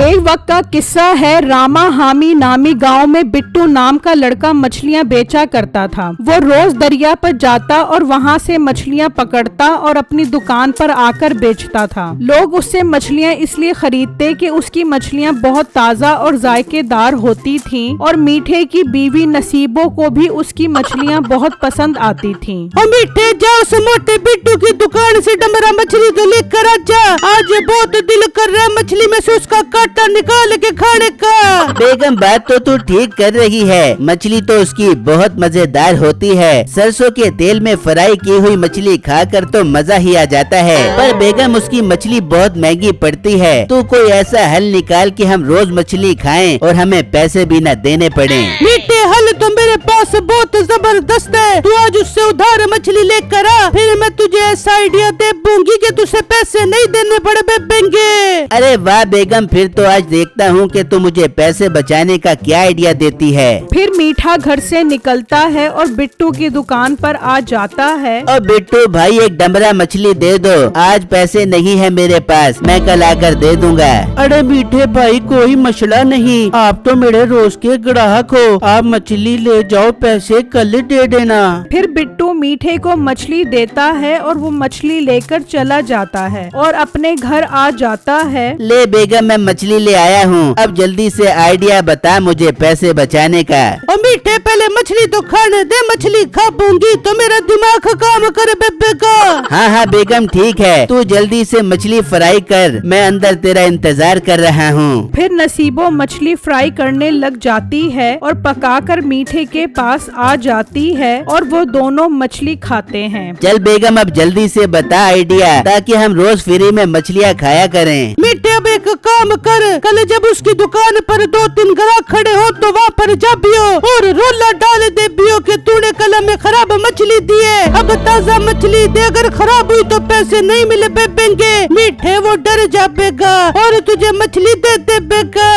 एक वक्त का किस्सा है। रामा हामी नामी गांव में बिट्टू नाम का लड़का मछलियां बेचा करता था। वो रोज दरिया पर जाता और वहां से मछलियां पकड़ता और अपनी दुकान पर आकर बेचता था। लोग उससे मछलियां इसलिए खरीदते कि उसकी मछलियां बहुत ताज़ा और जायकेदार होती थीं और मीठे की बीवी नसीबों को भी उसकी मछलियां बहुत पसंद आती थीं। ओ मीठे जाओ से मोटे बिट्टू की दुकान से डमरा मछली तो लेकर आ जा। आज बहुत दिल कर रहा है मछली में से उसका कांटा निकाल के खाने का। बेगम बात तो तू ठीक कर रही है। मछली तो उसकी बहुत मजेदार होती है। सरसों के तेल में फ्राई की हुई मछली खाकर तो मजा ही आ जाता है। पर बेगम उसकी मछली बहुत महंगी पड़ती है। तू कोई ऐसा हल निकाल कि हम रोज मछली खाएं और हमें पैसे भी न देने पड़े। मीठे हल तो मेरे पास बहुत जबरदस्त है। तू आज उससे उधार मछली लेकर आ, फिर मैं तुझे ऐसा आइडिया दे दूंगी कि तुझे पैसे नहीं देने पड़े बेबेंगे। अरे वाह बेगम, फिर तो आज देखता हूँ कि तू मुझे पैसे बचाने का क्या आइडिया देती है। फिर मीठा घर से निकलता है और बिट्टू की दुकान पर आ जाता है। और बिट्टू भाई एक डमरा मछली दे दो, आज पैसे नहीं है मेरे पास, मैं कल आकर दे दूंगा। अरे मीठे भाई कोई मसला नहीं, आप तो मेरे रोज के ग्राहक हो, आप मछली ले जाओ, पैसे कल दे देना। फिर बिट्टू मीठे को मछली देता है और वो मछली लेकर चला जाता है और अपने घर आ जाता है। ले बेगम मैं मछली ले आया हूँ, अब जल्दी से आइडिया बता मुझे पैसे बचाने का। और मीठे पहले मछली तो खाने दे, मछली खा पाऊंगी तो मेरा दिमाग काम करे बेबे का। हाँ हाँ बेगम ठीक है, तू जल्दी से मछली फ्राई कर, मैं अंदर तेरा इंतजार कर रहा हूँ। फिर नसीबो मछली फ्राई करने लग जाती है और पकाकर मीठे के पास आ जाती है और वो दोनों मछली खाते हैं। चल बेगम अब जल्दी से बता आइडिया, ताकि हम रोज फ्री में मछलियाँ खाया करें। मीठे अब एक काम कर, कल जब उसकी दुकान पर 2-3 ग्राहक खड़े हो तो वहाँ पर जा बियो और रोला डाल दे बियो कि तूने कल हमें खराब मछली दी है, अब ताज़ा मछली दे, अगर खराब हुई तो पैसे नहीं मिले बेबेंगे। मीठे वो डर जाएगा और तुझे मछली दे देगा।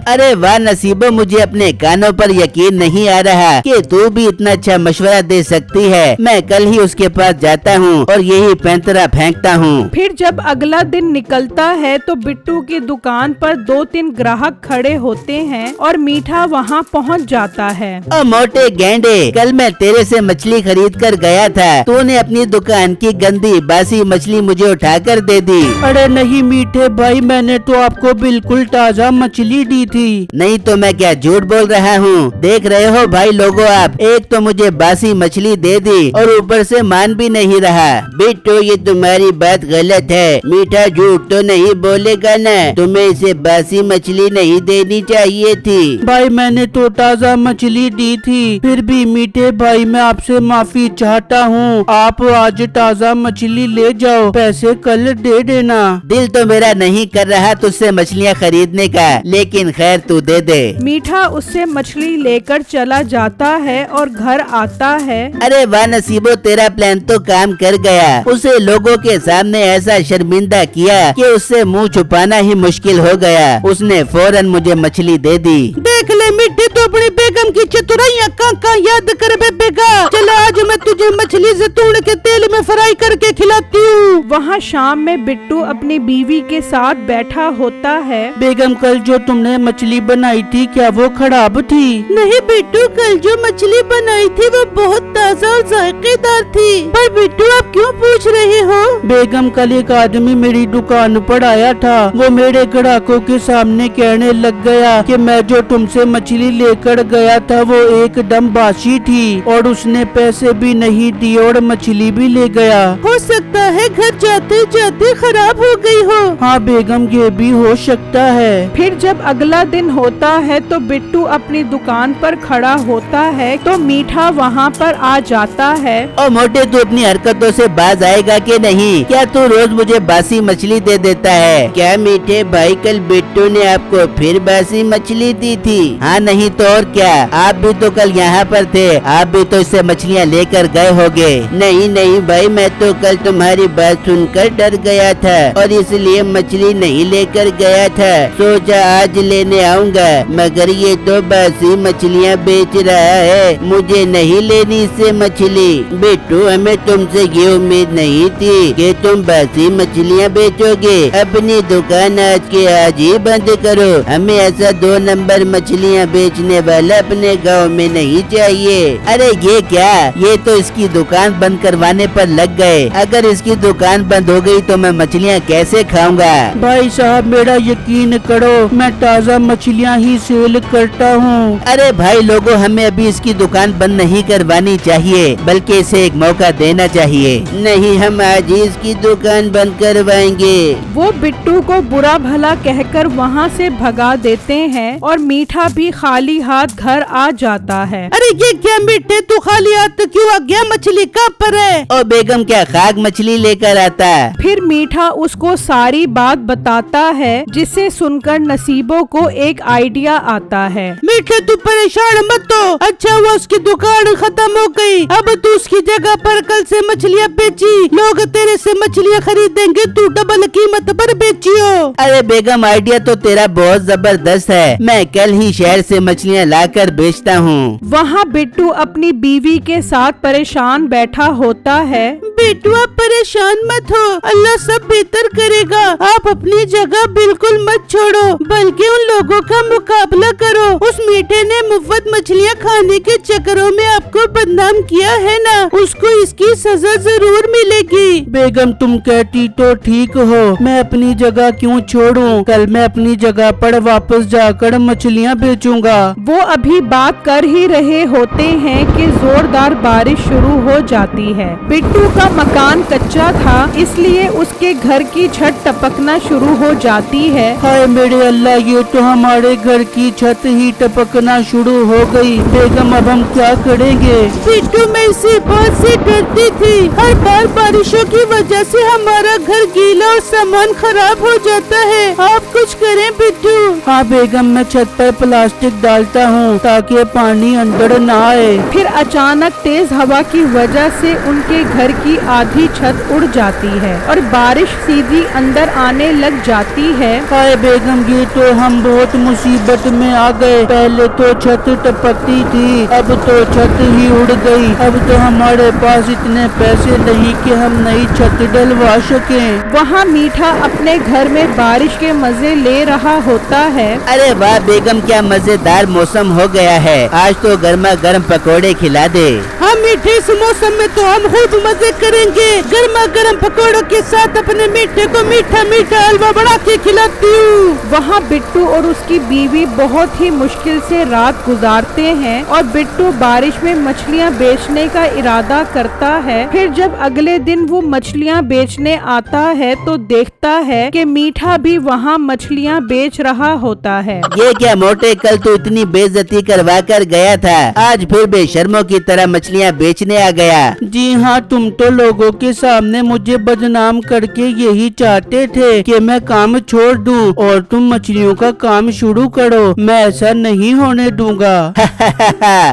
अरे वाह नसीबो, मुझे अपने कानों पर यकीन नहीं आ रहा कि तू भी इतना अच्छा मशवरा दे सकती है। मैं कल ही उसके पास जाता हूँ और यही पैंतरा फेंकता हूँ। फिर जब अगला दिन निकलता है तो बिट्टू की दुकान पर 2-3 ग्राहक खड़े होते हैं और मीठा वहाँ पहुँच जाता है। ओ मोटे गेंडे, कल मैं तेरे से मछली खरीद कर गया था, तूने अपनी दुकान की गंदी बासी मछली मुझे उठाकर दे दी। अरे नहीं मीठे भाई, मैंने तो आपको बिल्कुल ताज़ा मछली दी थी। नहीं तो मैं क्या झूठ बोल रहा हूँ? देख रहे हो भाई लोगों आप, एक तो मुझे बासी मछली दे दी और ऊपर से मान भी नहीं रहा। बिट्टू ये तुम्हारी बात गलत है, मीठा झूठ तो नहीं बोलेगा ना, तुम्हें इसे बासी मछली नहीं देनी चाहिए थी। भाई मैंने तो ताज़ा मछली दी थी, फिर भी मीठे भाई मैं आपसे माफी चाहता हूँ। आप आज ताज़ा मछली ले जाओ, पैसे कल दे देना। दिल तो मेरा नहीं कर रहा तुझसे मछलियाँ खरीदने का, लेकिन खैर तू दे दे। मीठा उससे मछली लेकर चला जाता है और घर आता है। अरे वाह नसीबो, तेरा प्लान तो काम कर गया। उसे लोगों के सामने ऐसा शर्मिंदा किया कि उससे मुंह छुपाना ही मुश्किल हो गया। उसने फौरन मुझे मछली दे दी। देख ले मिट्टी तो अपनी बेगम की चतुराइयां कहाँ याद कर बेबेगा। चलो आज मैं तुझे मछली से तोड़ के तेल में फ्राई करके खिलाती हूँ। वहाँ शाम में बिट्टू अपनी बीवी के साथ बैठा होता है। बेगम कल जो तुमने मछली बनाई थी क्या वो खराब थी? नहीं बिट्टू, कल जो मछली बनाई थी वो बहुत ताज़ा और जायकेदार थी। पर बिट्टू आप क्यों पूछ रहे हो? बेगम कल एक आदमी मेरी दुकान पर आया था, वो मेरे ग्राहकों के सामने कहने लग गया कि मैं जो तुमसे मछली लेकर गया था वो एकदम बासी थी और उसने पैसे भी नहीं दिए और मछली भी ले गया। हो सकता है घर जाते जाते खराब हो गई हो। हाँ बेगम ये भी हो सकता है। फिर जब अगला दिन होता है तो बिट्टू अपनी दुकान पर खड़ा होता है तो मीठा वहाँ पर आ जाता है। ओ मोटे, तू अपनी हरकतों से बाज आएगा कि नहीं? क्या तू रोज मुझे बासी मछली दे देता है? क्या मीठे भाई कल बिट्टू ने आपको फिर बासी मछली दी थी? हाँ नहीं तो और क्या? क्या? आप भी तो कल यहाँ पर थे, आप भी तो इससे मछलियाँ लेकर गए होगे। नहीं नहीं भाई, मैं तो कल तुम्हारी बात सुनकर डर गया था और इसलिए मछली नहीं लेकर गया था। सोचा आज लेने आऊँगा, मगर ये तो बासी मछलियाँ बेच रहा है। मुझे नहीं लेनी इससे मछली। बिट्टू, हमें तुमसे ये उम्मीद नहीं थी कि तुम बासी मछलियाँ बेचोगे। अपनी दुकान आज के आज ही बंद करो। हमें ऐसा 2 नंबर मछलियाँ बेचने वाला अपने गांव में नहीं चाहिए। अरे ये क्या, ये तो इसकी दुकान बंद करवाने पर लग गए। अगर इसकी दुकान बंद हो गई तो मैं मछलियाँ कैसे खाऊंगा? भाई साहब, मेरा यकीन करो, मैं ताज़ा मछलियाँ ही सेल करता हूँ। अरे भाई लोगों, हमें अभी इसकी दुकान बंद नहीं करवानी चाहिए, बल्कि इसे एक मौका देना चाहिए। नहीं, हम आज ही इसकी दुकान बंद करवाएंगे। वो बिट्टू को बुरा भला कहकर वहाँ से भगा देते हैं और मीठा भी खाली हाथ घर आ जाता है। अरे ये क्या मीठे, तू खाली हाथ क्यों आ गया? मछली कहाँ पर है? ओ बेगम, क्या खाक मछली लेकर आता? फिर मीठा उसको सारी बात बताता है, जिसे सुनकर नसीबों को एक आइडिया आता है। मीठे, तू परेशान मत हो। अच्छा हुआ उसकी दुकान खत्म हो गई। अब तू उसकी जगह पर कल से मछलियाँ बेची, लोग तेरे से मछलियाँ खरीदेंगे, तू डबल कीमत पर बेचियो। अरे बेगम, आइडिया तो तेरा बहुत जबरदस्त है। मैं कल ही शहर से मछलियाँ लाकर बेचता हूँ। वहाँ बिट्टू अपनी बीवी के साथ परेशान बैठा होता है। बिट्टू, आप परेशान मत हो, अल्लाह सब बेहतर करेगा। आप अपनी जगह बिल्कुल मत छोड़ो, बल्कि उन लोगों का मुकाबला करो। उस मीठे ने मुफ्त मछलियाँ खाने के चक्करों में आपको बदनाम किया है ना, उसको इसकी सजा जरूर मिलेगी। बेगम, तुम कहती तो ठीक हो, मैं अपनी जगह क्यों छोड़ूं? कल मैं अपनी जगह पर वापस जाकर मछलियाँ बेचूंगा। वो अभी बात कर ही रहे होते हैं कि जोरदार बारिश शुरू हो जाती है। बिट्टू का मकान कच्चा था, इसलिए उसके घर की छत टपकना शुरू हो जाती है। हाय मेरे अल्लाह, ये तो हमारे घर की छत ही टपकना शुरू हो गई। बेगम, अब हम क्या करेंगे? बिट्टू, मैं इसी बात से डरती थी। हर बार बारिशों की वजह से हमारा घर गीला और सामान खराब हो जाता है। आप कुछ करें बिट्टू। हाँ बेगम, मैं छत पर प्लास्टिक डालता हूँ ताकि पानी अंदर न आए। फिर अचानक तेज हवा की वजह से उनके घर की आधी छत उड़ जाती है और बारिश सीधी अंदर आने लग जाती है। हाय बेगम, ये तो हम बहुत मुसीबत में आ गए। पहले तो छत टपकती थी, अब तो छत ही उड़ गई। अब तो हमारे पास इतने पैसे नहीं कि हम नई छत डलवा सकें। वहाँ मीठा अपने घर में बारिश के मजे ले रहा होता है। अरे वाह बेगम, क्या मजेदार मौसम हो गया है। आज तो गर्मा गर्म पकोड़े खिला दे। हाँ मीठे, इस मौसम में तो हम खूब मजे करेंगे। गर्मा गर्म पकौड़ों के साथ अपने मीठे को मीठा मीठा हलवा बना के खिलाती हूँ। वहाँ बिट्टू और उसकी बीवी बहुत ही मुश्किल से रात गुजारते हैं और बिट्टू बारिश में मछलियाँ बेचने का इरादा करता है। फिर जब अगले दिन वो मछलियाँ बेचने आता है तो देखता है कि मीठा भी वहाँ मछलियाँ बेच रहा होता है। ये क्या मोटे, कल तो इतनी बेइज्जती करवा कर गया था, आज फिर बेशर्मों की तरह मछलियाँ बेचने आ गया। जी हाँ, तुम तो लोगों के सामने मुझे बदनाम करके यही चाहते थे कि मैं काम छोड़ दूं और तुम मछलियों का काम शुरू करो। मैं ऐसा नहीं होने दूंगा।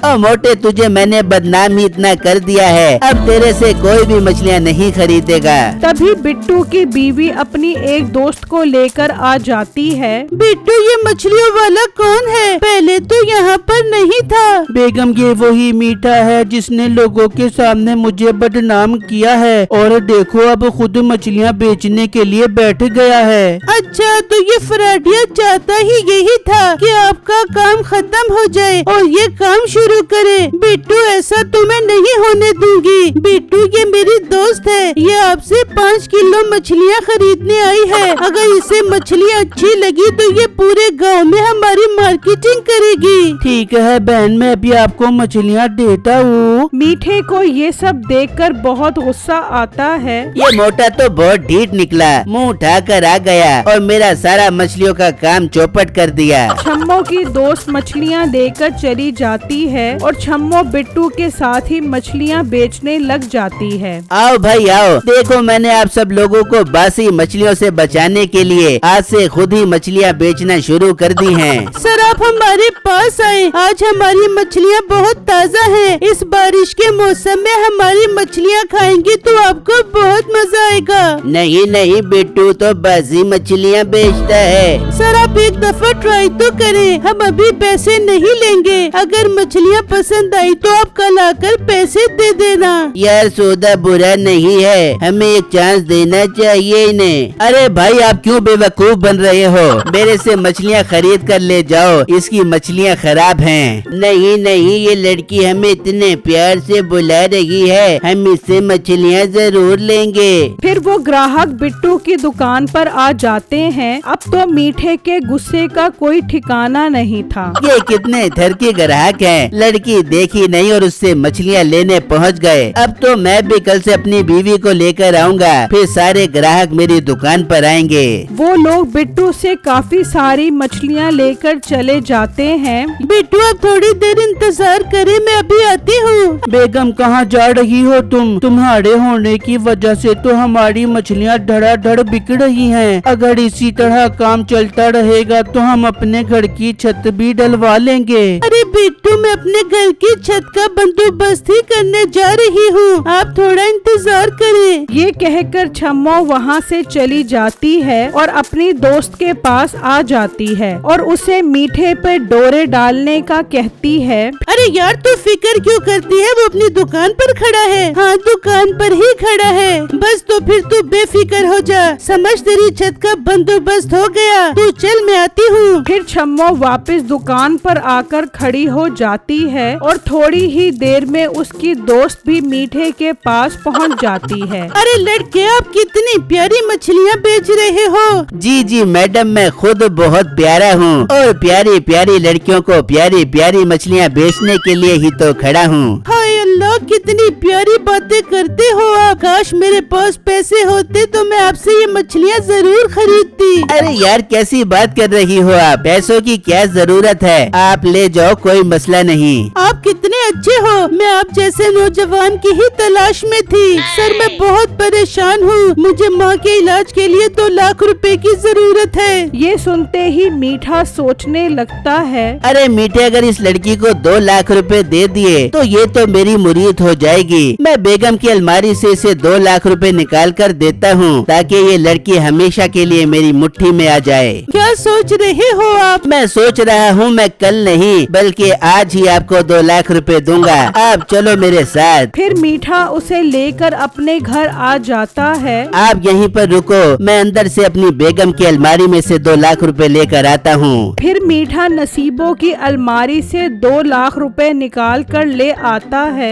ओ मोटे, तुझे मैंने बदनाम ही इतना कर दिया है, अब तेरे से कोई भी मछलियाँ नहीं खरीदेगा। तभी बिट्टू की बीवी अपनी एक दोस्त को लेकर आ जाती है। बिट्टू, ये मछलियों वाला कौन है? पहले तो यहाँ पर नहीं था। बेगम, ये वही मीठा है जिसने लोगों के सामने मुझे बदनाम किया है और देखो अब खुद मछलियाँ बेचने के लिए बैठ गया है। अच्छा, तो ये फ्राडिया चाहता ही यही था कि आपका काम खत्म हो जाए और ये काम शुरू करे। बिट्टू, ऐसा तो मैं नहीं होने दूंगी। बिट्टू, ये मेरी दोस्त है, ये आपसे 5 किलो मछलियाँ खरीदने आई है। अगर इसे मछलियाँ अच्छी लगी तो ये पूरे गांव में हमारी मार्केटिंग करेगी। ठीक है बहन, मैं अभी आपको मछलियाँ देता हूँ। मीठे को ये सब देखकर बहुत गुस्सा आता है। ये मोटा तो बहुत ढीठ निकला, मुंह उठाकर आ गया और मेरा सारा मछलियों का काम चौपट कर दिया। छम्मो की दोस्त मछलियाँ देकर चली जाती है और छम्मो बिट्टू के साथ ही मछलियाँ बेचने लग जाती है। आओ भाई आओ, देखो मैंने आप सब लोगों को बासी मछलियों से बचाने के लिए आज से खुद ही मछलियाँ बेचना शुरू कर दी हैं। सर आप हमारे पास आए। आज हमारी मछलियाँ बहुत ताज़ा हैं। इस बारिश के मौसम में हमारी मछलियाँ खाएंगे तो आपको बहुत मजा आएगा। नहीं नहीं, बिट्टू तो बासी मछलियाँ बेचता है। सर आप एक दफा ट्राई तो करें, हम अभी पैसे नहीं लेंगे। अगर मछलियाँ पसंद आई तो आप कल आकर पैसे दे देना। यार सौदा बुरा नहीं है, हमें एक चांस देना चाहिए इन्हें। अरे भाई आप क्यों बेवकूफ बन रहे हो? मेरे से मछलियाँ खरीद कर ले जाओ, इसकी मछलियाँ खराब हैं। नहीं नहीं, ये लड़की हमें इतने प्यार से बुला रही है, हम इससे मछलियाँ जरूर लेंगे। फिर वो ग्राहक बिट्टू की दुकान पर आ जाते हैं। अब तो मीठे के गुस्से का कोई ठिकाना नहीं था। ये कितने इधर के ग्राहक हैं, लड़की देखी नहीं और उससे मछलियाँ लेने पहुँच गए। अब तो मैं भी कल से अपनी बीवी को लेकर आऊँगा, फिर सारे ग्राहक मेरी दुकान पर आएंगे। वो लोग बिट्टू से काफी सारी मछलियाँ लेकर चले जाते हैं। बिट्टू आप थोड़ी देर इंतजार करें, मैं अभी आती हूँ। बेगम कहाँ जा रही हो तुम? तुम्हारे होने की वजह से तो हमारी मछलियाँ धड़ाधड़ बिक रही हैं। अगर इसी तरह काम चलता रहेगा तो हम अपने घर की छत भी डलवा लेंगे। अरे बिट्टू मैं अपने घर की छत का बंदोबस्त ही करने जा रही हूँ, आप थोड़ा इंतजार करें। ये कहकर छम्मो वहाँ से चली जाती है और अपनी दोस्त के पास आ जाती है और उसे मीठे पे डोरे डालने का कहती है। अरे यार तू फिक्र क्यों करती है, वो अपनी दुकान पर खड़ा है। हाँ दुकान पर ही खड़ा है, बस तो फिर तू बेफिक्र हो जा। समझ तेरी छत का बंदोबस्त हो गया, तू चल मैं आती हूँ। फिर छम्मो वापस दुकान पर आकर खड़ी हो जाती है और थोड़ी ही देर में उसकी दोस्त भी मीठे के पास पहुंच जाती है। अरे लड़के आप कितनी प्यारी मछलियाँ बेच रहे हो। जी जी मैडम, मैं खुद बहुत प्यारा हूँ और प्यारी प्यारी लड़कियों को प्यारी प्यारी मछलियाँ बेचने के लिए ही तो खड़ा हूँ। हाय अल्लाह कितनी प्यारी बातें करते हो आप। काश मेरे पास पैसे होते तो मैं आपसे ये मछलियाँ जरूर खरीदती। अरे यार कैसी बात कर रही हो आप? पैसों की क्या जरूरत है, आप ले जाओ, कोई मसला नहीं। आप कितने अच्छे हो, मैं आप जैसे नौजवान की ही तलाश में थी। सर मैं बहुत परेशान हूँ, मुझे माँ के इलाज के लिए 2 लाख रुपए की जरूरत है। ये सुनते ही मीठा सोचने लगता है। अरे मीठे, अगर इस लड़की को 2 लाख रुपए दे दिए तो ये तो मेरी मुरीद हो जाएगी। मैं बेगम की अलमारी से इसे 2 लाख रुपए निकाल कर देता हूँ ताकि ये लड़की हमेशा के लिए मेरी मुट्ठी में आ जाए। क्या सोच रहे हो आप? मैं सोच रहा हूँ मैं कल नहीं बल्कि आज ही आपको 2 लाख रुपए दूंगा, आप चलो मेरे साथ। फिर मीठा उसे लेकर अपने घर आ जाता है। आप यहीं पर रुको, मैं अंदर से अपनी बेगम की अलमारी में से 2 लाख रुपए लेकर आता हूँ। फिर मीठा नसीबों की अलमारी से 2 लाख रुपए निकाल कर ले आता है।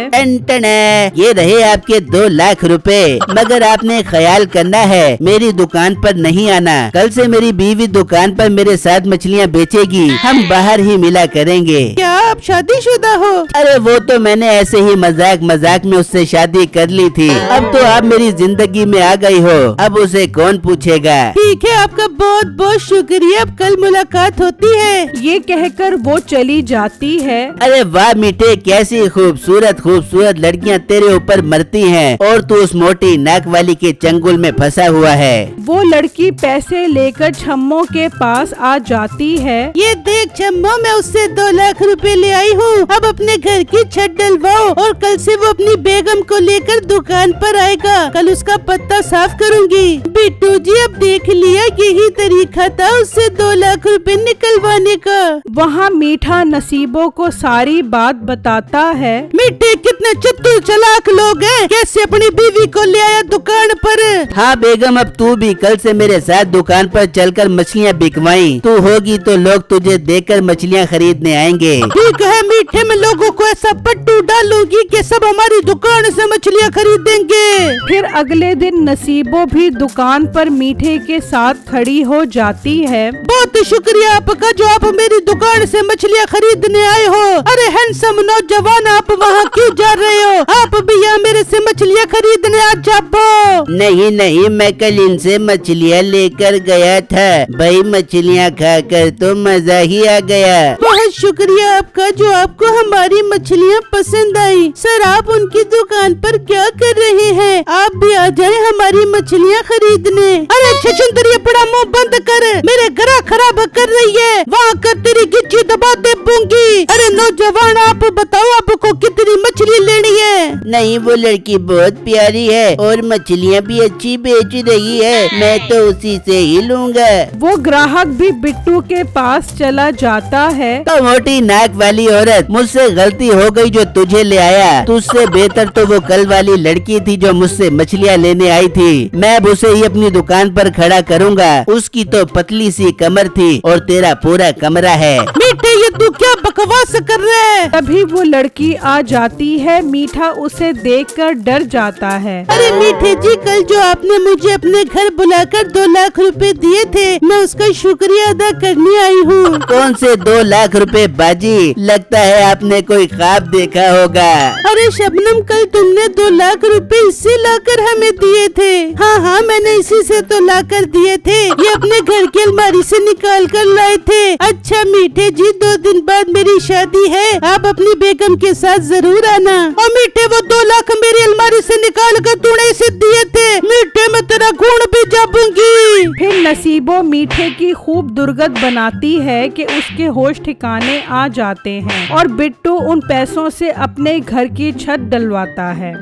टन ये रहे आपके 2 लाख रुपए, मगर आपने ख्याल करना है मेरी दुकान पर नहीं आना। कल से मेरी बीवी दुकान पर मेरे साथ मछलियाँ बेचेगी, हम बाहर ही मिला करेंगे। क्या आप शादीशुदा हो? अरे वो तो मैंने ऐसे ही मजाक मजाक में उससे शादी कर ली थी। अब तो आप मेरी जिंदगी में आ गई हो, अब उसे कौन पूछेगा। ठीक है आपका बहुत बहुत शुक्रिया, अब कल मुलाकात होती है। ये कहकर वो चली जाती है। अरे वाह मीठे, कैसी खूबसूरत खूबसूरत लड़कियां तेरे ऊपर मरती हैं और तू उस मोटी नाक वाली के चंगुल में फंसा हुआ है। वो लड़की पैसे लेकर छम्मो के पास आ जाती है। ये देख छम्मो, मैं उससे 2 लाख रुपए ले आई हूँ, अब अपने घर की छत डलवाओ और कल से वो अपनी बेगम को लेकर दुकान पर आएगा। कल उसका पत्ता साफ करूँगी। बिट्टू जी अब देख लिया, यही तरीका था उससे 2 लाख रुपए निकलवाने का। वहाँ मीठा नसीबों को सारी बात बताता है। मिट्टी कितने चतुर चालाक लोग हैं, कैसे अपनी बीवी को ले आया दुकान पर। हाँ बेगम, अब तू भी कल से मेरे साथ दुकान पर चलकर मछलियाँ बिकवाई। तू होगी तो लोग तुझे देखकर मछलियाँ खरीदने आएंगे। ठीक है मीठे, में लोगों को ऐसा पट्टू डालूंगी कि सब हमारी दुकान से मछलियाँ खरीदेंगे। फिर अगले दिन नसीबों भी दुकान पर मीठे के साथ खड़ी हो जाती है। बहुत शुक्रिया आपका जो आप मेरी दुकान से मछलियाँ खरीदने आए हो। अरे हैंडसम नौजवान, आप वहाँ क्यों जा रहे हो? आप भी यहाँ मेरे से मछलियाँ खरीदने आ जाओ। नहीं नहीं, मैं कल इनसे मछलियाँ लेकर गया था, भाई मछलियाँ खाकर तो मजा ही आ गया। बहुत शुक्रिया आपका जो आपको हमारी मछलियाँ पसंद आई। सर आप उनकी दुकान पर क्या कर रहे हैं? आप भी आ जाए हमारी मछलियाँ खरीदने। अरे छछुंदरी, बड़ा मुँह बंद कर, मेरे ग्राहक खराब कर रही है। आकर तेरी गिच्ची दबा दे दूंगी। अरे नौजवान, आप बताओ आपको कितनी मछली लेनी है? नहीं, वो लड़की बहुत प्यारी है और मछलियाँ भी अच्छी बेच रही है, मैं तो उसी से ही लूँगा। वो ग्राहक भी बिट्टू के पास चला जाता है। तो मोटी नाक वाली औरत, मुझसे गलती हो गई जो तुझे ले आया। तुझसे बेहतर तो वो कल वाली लड़की थी जो मुझसे मछलियाँ लेने आई थी। मैं अब उसे ही अपनी दुकान पर खड़ा करूँगा। उसकी तो पतली सी कमर थी और तेरा पूरा कमरा है। मीठे, ये तू क्या बकवास कर रहा है? तभी वो लड़की आ जाती है। मीठा उसे देखकर डर जाता है। अरे मीठे जी, कल जो आपने मुझे अपने घर बुलाकर 2 लाख रुपए दिए थे, मैं उसका शुक्रिया अदा करने आई हूँ। कौन से 2 लाख रुपए बाजी? लगता है आपने कोई ख्वाब देखा होगा। अरे शबनम, कल तुमने 2 लाख रुपए इससे लाकर हमें दिए थे। हाँ, मैंने इसी से तो लाकर दिए थे। ये अपने घर की अलमारी से निकाल कर लाए थे। अच्छा मीठे जी, 2 दिन बाद मेरी शादी है, आप अपनी बेगम के साथ जरूर आना। और मीठे, वो 2 लाख मेरी अलमारी से निकाल कर तूने इसे दिए थे। मीठे, मैं तेरा खून भी जाबूंगी। फिर नसीबो मीठे की खूब दुर्गत बनाती है कि उसके होश ठिकाने आ जाते हैं और बिट्टू उन पैसों से अपने घर की छत डलवाता है।